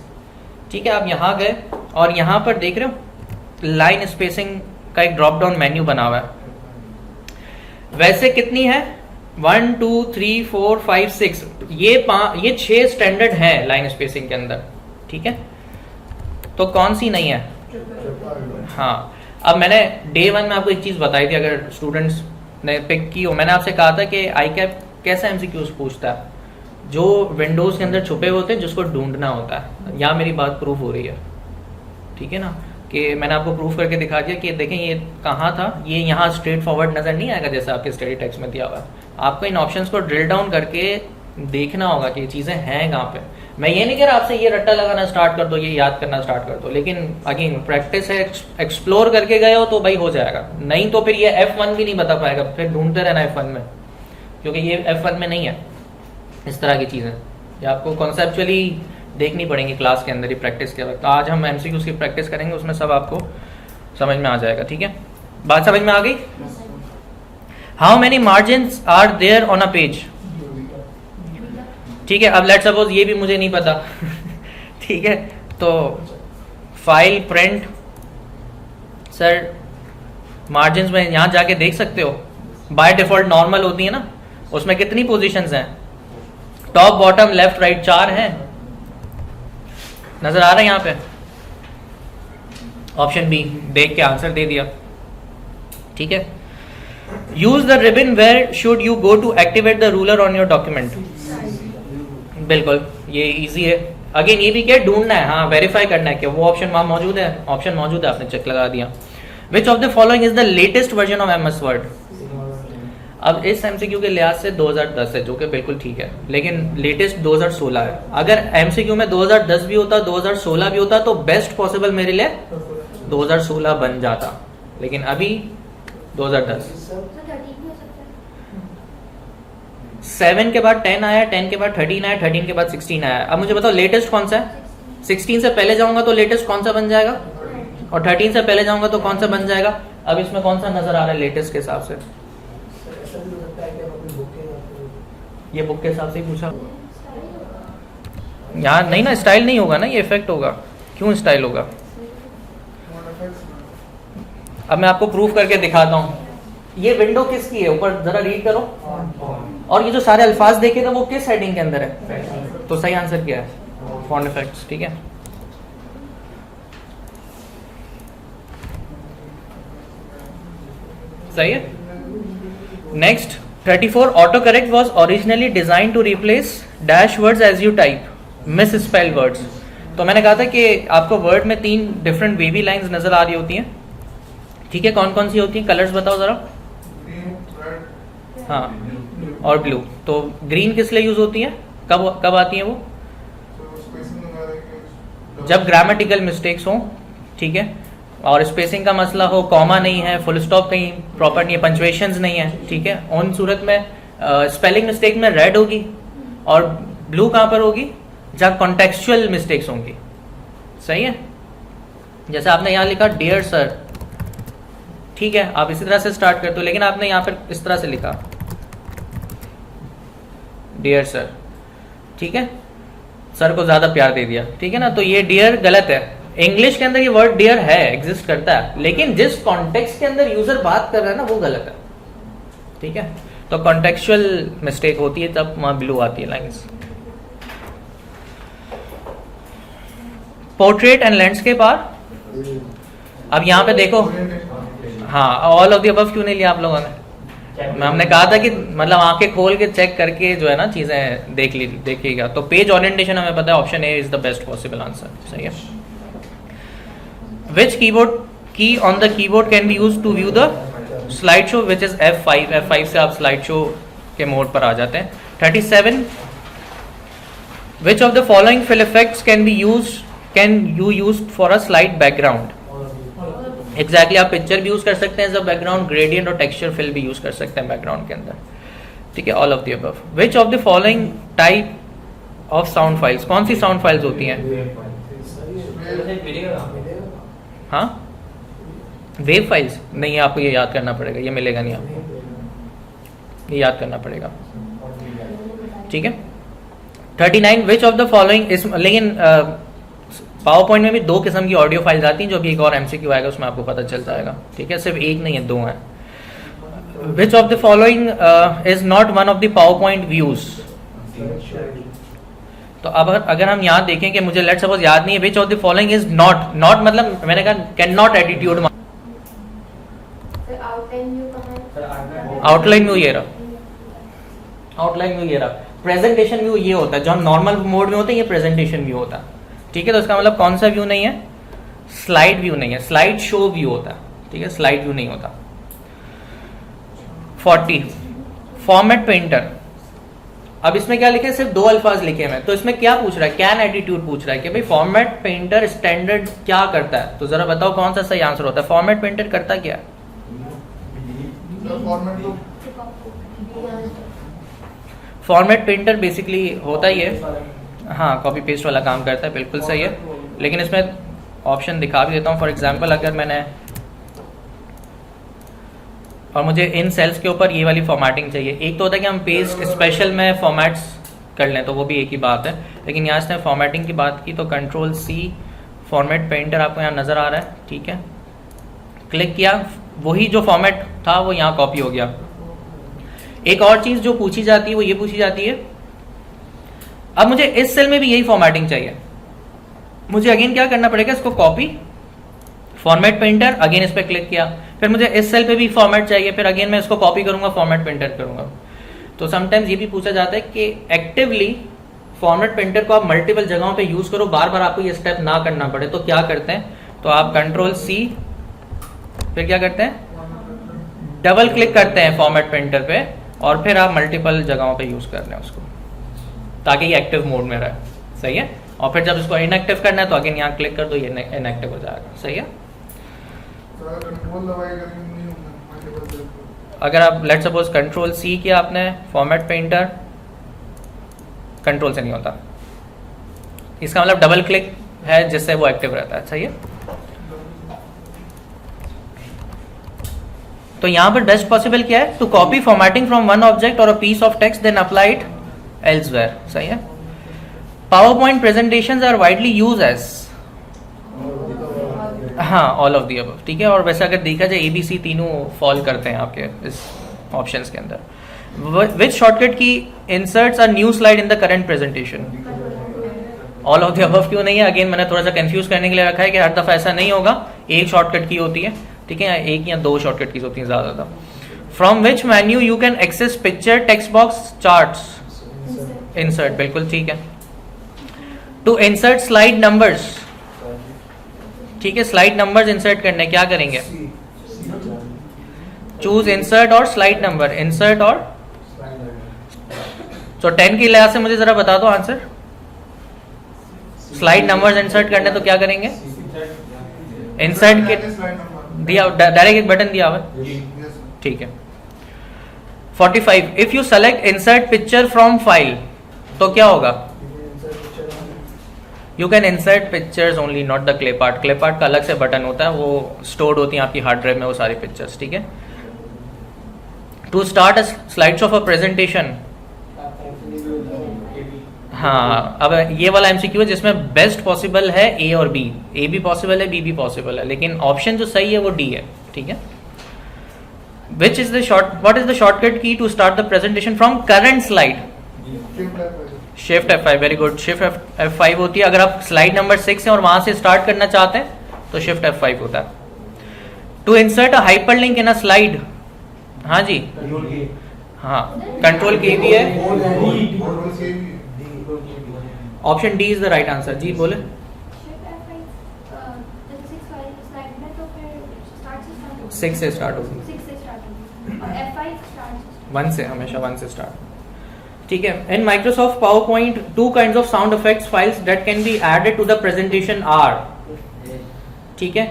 ठीक है। आप यहाँ गए और यहाँ पर देख रहे हो लाइन स्पेसिंग का एक ड्रॉप डाउन मेन्यू बना हुआ है। वैसे कितनी है, 1 2 3 4 5 6, ये 6 स्टैंडर्ड है लाइन स्पेसिंग के अंदर, ठीक है। तो कौन सी नहीं है, हाँ। अब मैंने डे 1 में आपको एक चीज बताई थी, अगर स्टूडेंट्स ने पिक की हो, मैंने आपसे कहा था कि आई कैप कैसे एमसीक्यूज पूछता है, जो विंडोज के अंदर छुपे होते हैं जिसको ढूंढना होता है। यहाँ मेरी बात प्रूफ हो रही है, ठीक है ना, कि मैंने आपको प्रूफ करके दिखा दिया कि देखें ये कहाँ था, ये यहाँ स्ट्रेट फॉरवर्ड नजर नहीं आएगा जैसे आपके स्टडी टेक्स्ट में दिया हुआ है। आपको इन ऑप्शंस को ड्रिल डाउन करके देखना होगा कि ये चीजें हैं कहाँ पे। मैं ये नहीं कह रहा आपसे ये रट्टा लगाना स्टार्ट कर दो, ये याद करना स्टार्ट कर दो, लेकिन अगेन प्रैक्टिस है, एक्सप्लोर करके गए हो तो भाई हो जाएगा, नहीं तो फिर ये F1 भी नहीं बता पाएगा, फिर ढूंढते रहना F1 में, क्योंकि ये F1 में नहीं है इस तरह की चीजें, ये आपको कॉन्सेप्चुअली देखनी पड़ेंगी क्लास के अंदर ही प्रैक्टिस के वक्त। तो आज हम एमसीक्यूज की प्रैक्टिस करेंगे, उसमें सब आपको समझ में आ जाएगा, ठीक है। बात समझ में आ गई। How many margins are there on a page, ठीक है। अब लेट सपोज ये भी मुझे नहीं पता ठीक है, तो फाइल प्रिंट, सर मार्जिन्स में यहाँ जाके देख सकते हो, बाय डिफॉल्ट नॉर्मल होती है ना, उसमें कितनी पोजीशंस हैं, टॉप बॉटम लेफ्ट राइट 4 हैं, नजर आ रहा है यहाँ पे। ऑप्शन बी देख के आंसर दे दिया, ठीक है। Use the ribbon where should you go to activate the ruler on your document, बिल्कुल ये इजी है। अगेन ये भी क्या ढूंढना है, हाँ वेरीफाई करना है कि वो ऑप्शन वहां मौजूद है, ऑप्शन मौजूद है, आपने चेक लगा दिया। विच of the following is the latest version of MS word. अब इस MCQ के लिहाज से 2010 है, जो कि बिल्कुल ठीक है, लेकिन लेटेस्ट 2016 है। अगर MCQ में 2010 भी होता, 2016 भी होता, तो बेस्ट पॉसिबल मेरे लिए 2016 बन जाता, लेकिन अभी 2010। 7 के बाद 10 आया, 10 के बाद 13 आया, 13 के बाद 16 आया। अब मुझे बताओ लेटेस्ट कौन सा है। 16 से पहले जाऊंगा तो लेटेस्ट कौन सा बन जाएगा, और 13 से पहले जाऊंगा तो कौन सा बन जाएगा। अब इसमें कौन सा नजर आ रहा है लेटेस्ट के हिसाब से, ये बुक के हिसाब से ही पूछा। यार नहीं ना, स्टाइल नहीं होगा ना, ये इफेक्ट होगा। क्यों स्टाइल होगा, अब मैं आपको प्रूफ करके दिखाता हूँ। ये विंडो किसकी है, ऊपर जरा रीड करो, और ये जो सारे अल्फाज देखे थे वो किस हेडिंग के अंदर है, तो सही आंसर क्या है, फॉन्ट इफेक्ट्स, ठीक है। सही है। Next 34 autocorrect was originally designed to replace dash words as you type misspell words. तो मैंने कहा था कि आपको वर्ड में 3 डिफरेंट वेवी लाइंस नजर आ रही होती हैं, ठीक है। कौन कौन सी होती हैं, कलर्स बताओ जरा। हाँ और ब्लू। तो ग्रीन किस लिए यूज होती है, कब कब आती है वो, जब ग्रामेटिकल मिस्टेक्स हो, ठीक है, और स्पेसिंग का मसला हो, कॉमा नहीं है, फुल स्टॉप कहीं प्रॉपर नहीं है, पंचुएशंस नहीं है, ठीक है। उन सूरत में स्पेलिंग मिस्टेक में रेड होगी, और ब्लू कहाँ पर होगी, जहाँ कॉन्टेक्चुअल मिस्टेक्स होंगी। सही है, जैसे आपने यहाँ लिखा डियर सर, ठीक है, आप इसी तरह से स्टार्ट करते हो, लेकिन आपने यहाँ पर इस तरह से लिखा डियर सर, ठीक है, सर को ज्यादा प्यार दे दिया, ठीक है ना, तो ये डियर गलत है। इंग्लिश के अंदर ये वर्ड डियर है, एग्जिस्ट करता है, लेकिन जिस कॉन्टेक्स्ट के अंदर यूजर बात कर रहा है ना वो गलत है, ठीक है। तो कॉन्टेक्चुअल मिस्टेक होती है, तब वहां ब्लू आती है lines. Portrait and landscape are, अब यहाँ पे देखो, हाँ ऑल ऑफ द अबव क्यों नहीं लिया आप लोगों ने? हमने कहा था कि मतलब आंखें खोल के चेक करके जो है ना चीजें देखिएगा। तो पेज ओरिएंटेशन हमें पता है option A is the best possible answer. सही है। Which keyboard key on the keyboard can be use to view the slide show, which is F5। F5 से आप स्लाइड शो के मोड पर आ जाते हैं। 37 which of the following fill effects can you use for a slide background. Exactly आप पिक्चर भी यूज कर सकते हैं एज अ बैकग्राउंड, ग्रेडियंट और टेक्सचर फिल भी यूज कर सकते हैं बैकग्राउंड के अंदर, ठीक है। All of the above. Which of the following type of sound files, कौन सी साउंड फाइल्स होती हैं? हाँ वेव फाइल्स नहीं है, आपको ये याद करना पड़ेगा, ये मिलेगा नहीं आपको, ये याद करना पड़ेगा, ठीक है। 39 विच ऑफ द फॉलोइंग इस, लेकिन पावर पॉइंट में भी दो किस्म की ऑडियो फाइल्स आती हैं, जो भी एक और एमसीक्यू आएगा उसमें आपको पता चल जाएगा, ठीक है, सिर्फ एक नहीं है, दो हैं। विच of the following is not one of the power point views. तो अब अगर हम यहाँ देखें कि मुझे लेट सपोज याद नहीं है, विच of the following is not, not मतलब मैंने कहा can not attitude, outline view ये रहा, आउटलाइन व्यू ये रहा। प्रेजेंटेशन व्यू ये होता है, जो हम नॉर्मल मोड में होते हैं, ये प्रेजेंटेशन व्यू होता है, ठीक है। तो इसका मतलब कौन सा व्यू नहीं है? स्लाइड व्यू नहीं है, स्लाइड शो व्यू होता है, ठीक है, स्लाइड व्यू नहीं होता। 40 फॉर्मेट पेंटर। अब इसमें क्या लिखे? सिर्फ दो अल्फाज लिखे हैं, तो इसमें क्या पूछ रहा है? कैन एटीट्यूड पूछ रहा है कि भाई फॉर्मेट पेंटर स्टैंडर्ड क्या करता है, तो जरा बताओ कौन सा सही आंसर होता है। फॉर्मेट पेंटर करता क्या है? फॉर्मेट पेंटर बेसिकली होता ही है, हाँ कॉपी पेस्ट वाला काम करता है, बिल्कुल सही है। लेकिन इसमें ऑप्शन दिखा भी देता हूँ। फॉर एग्जांपल अगर मैंने, और मुझे इन सेल्स के ऊपर ये वाली फॉर्मेटिंग चाहिए, एक तो होता है कि हम पेस्ट स्पेशल में फॉर्मेट्स कर लें, तो वो भी एक ही बात है, लेकिन यहाँ से फॉर्मेटिंग की बात की तो कंट्रोल C फॉर्मेट पेंटर आपको यहाँ नज़र आ रहा है, ठीक है। क्लिक किया, वही जो फॉर्मेट था वो यहाँ कॉपी हो गया। एक और चीज़ जो पूछी जाती है वो ये पूछी जाती है, अब मुझे इस सेल में भी यही फॉर्मेटिंग चाहिए, मुझे अगेन क्या करना पड़ेगा? इसको कॉपी, फॉर्मेट पेंटर, अगेन इस पर क्लिक किया, फिर मुझे इस सेल पे भी फॉर्मेट चाहिए, फिर अगेन मैं इसको कॉपी करूंगा, फॉर्मेट पेंटर करूंगा। तो समटाइम्स ये भी पूछा जाता है कि एक्टिवली फॉर्मेट पेंटर को आप मल्टीपल जगहों पे यूज करो, बार बार आपको ये स्टेप ना करना पड़े, तो क्या करते हैं? तो आप कंट्रोल C, फिर क्या करते हैं? डबल क्लिक करते हैं फॉर्मेट पेंटर पे, और फिर आप मल्टीपल जगहों पे यूज कर रहे हैं उसको, ताकि ये एक्टिव मोड में रहे। सही है। और फिर जब इसको इनएक्टिव करना है तो अगेन यहाँ क्लिक कर दो, ये इनएक्टिव हो जाएगा। सही है। अगर आप लेट सपोज कंट्रोल C किया आपने, फॉर्मेट पेंटर कंट्रोल से नहीं होता, इसका मतलब डबल क्लिक है जिससे वो एक्टिव रहता है। सही है। तो यहां पर बेस्ट पॉसिबल क्या है? To copy formatting from one object और a piece of text then apply it elsewhere. सही है। Power point presentations are widely use as, हाँ ऑल ऑफ दी अबव, ठीक है। और वैसे अगर देखा जाए ABC तीनों फॉल करते हैं आपके इस ऑप्शंस के अंदर। विच शॉर्टकट की inserts a new slide in the current presentation? All of the above क्यों नहीं है? अगेन मैंने थोड़ा सा कंफ्यूज करने के लिए रखा है कि हर दफा ऐसा नहीं होगा, एक शॉर्टकट की होती है, ठीक है, एक या दो शॉर्टकट कीज होती हैं ज्यादा। From which menu you can access picture, text box, charts? Insert, बिल्कुल ठीक है। टू इंसर्ट स्लाइड नंबर्स, ठीक है, स्लाइड नंबर्स इंसर्ट करने क्या करेंगे? चूज इंसर्ट और स्लाइड नंबर, इंसर्ट और तो 10 की लिहाज से मुझे जरा बता दो आंसर। स्लाइड नंबर्स इंसर्ट करने तो क्या करेंगे? इंसर्ट के दिया, डायरेक्ट एक बटन दिया हुआ, ठीक है। 45 if you select insert picture from file तो क्या होगा? You can insert pictures only, not the clip art. Clip art का अलग से बटन होता है, वो स्टोर्ड होती हैं आपकी हार्ड ड्राइव में वो सारी पिक्चर्स, ठीक है। To start a slide show of a presentation, हाँ अब ये वाला एमसीक्यू है जिसमें बेस्ट पॉसिबल है ए और बी, ए भी पॉसिबल है बी भी पॉसिबल है, लेकिन ऑप्शन जो सही है वो डी है, ठीक है। What is the shortcut key to start the presentation from current slide? Shift F5, very good. Shift F5 होती है, अगर आप स्लाइड नंबर 6 है और वहां से स्टार्ट करना चाहते हैं तो शिफ्ट F5 होता है। To insert a hyperlink in a slide, हाँ जी, हाँ कंट्रोल के भी है, option D is the right answer. जी बोले। सिक्स से स्टार्ट होगी, 1 से, हमेशा 1 से स्टार्ट, ठीक है। In Microsoft PowerPoint 2 kind of sound effects files that can be added to the presentation are, ठीक है।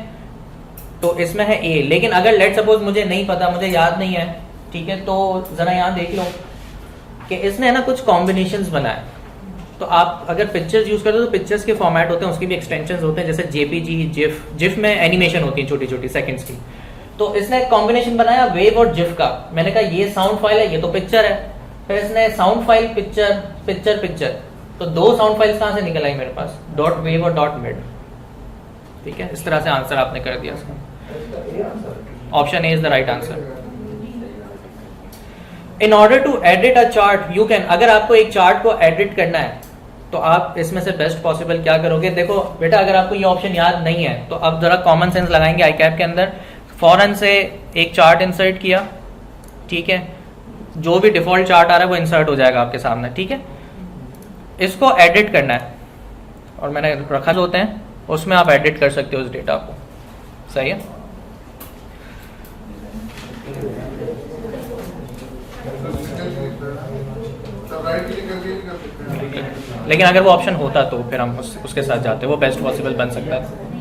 तो इसमें है ए, लेकिन अगर लेट सपोज मुझे नहीं पता, मुझे याद नहीं है, ठीक है, तो जरा यहाँ देख लो कि इसने है ना कुछ कॉम्बिनेशंस बनाए। तो आप अगर पिक्चर्स यूज करते हो तो पिक्चर्स के फॉर्मेट होते हैं, उसके भी एक्सटेंशंस होते हैं, जैसे जेपीजी, जिफ, जिफ में एनिमेशन होती है छोटी छोटी सेकंड्स की। तो इसने एक कॉम्बिनेशन बनाया वेव और जिफ का। मैंने कहा ये साउंड फाइल है, ये तो पिक्चर है, फिर इसने sound file picture picture picture, तो 2 साउंड फाइल्स कहां से निकल आई मेरे पास, डॉट वेव और डॉट मिड, ठीक है। इस तरह से आंसर आपने कर दिया इसका। Option A is the right answer. In order to edit a chart you can, अगर आपको एक चार्ट को एडिट करना है तो आप इसमें से बेस्ट पॉसिबल क्या करोगे? देखो बेटा, अगर आपको ये ऑप्शन याद नहीं है तो आप जरा कॉमन सेंस लगाएंगे आईकैप के अंदर, फौरन से एक चार्ट इंसर्ट किया, ठीक है, जो भी डिफॉल्ट चार्ट आ रहा है वो इंसर्ट हो जाएगा आपके सामने, ठीक है। इसको एडिट करना है और मैंने रखा होते हैं, उसमें आप एडिट कर सकते हो उस डेटा को, सही है। लेकिन अगर वो ऑप्शन होता तो फिर हम उसके साथ जाते, वो बेस्ट पॉसिबल बन सकता है।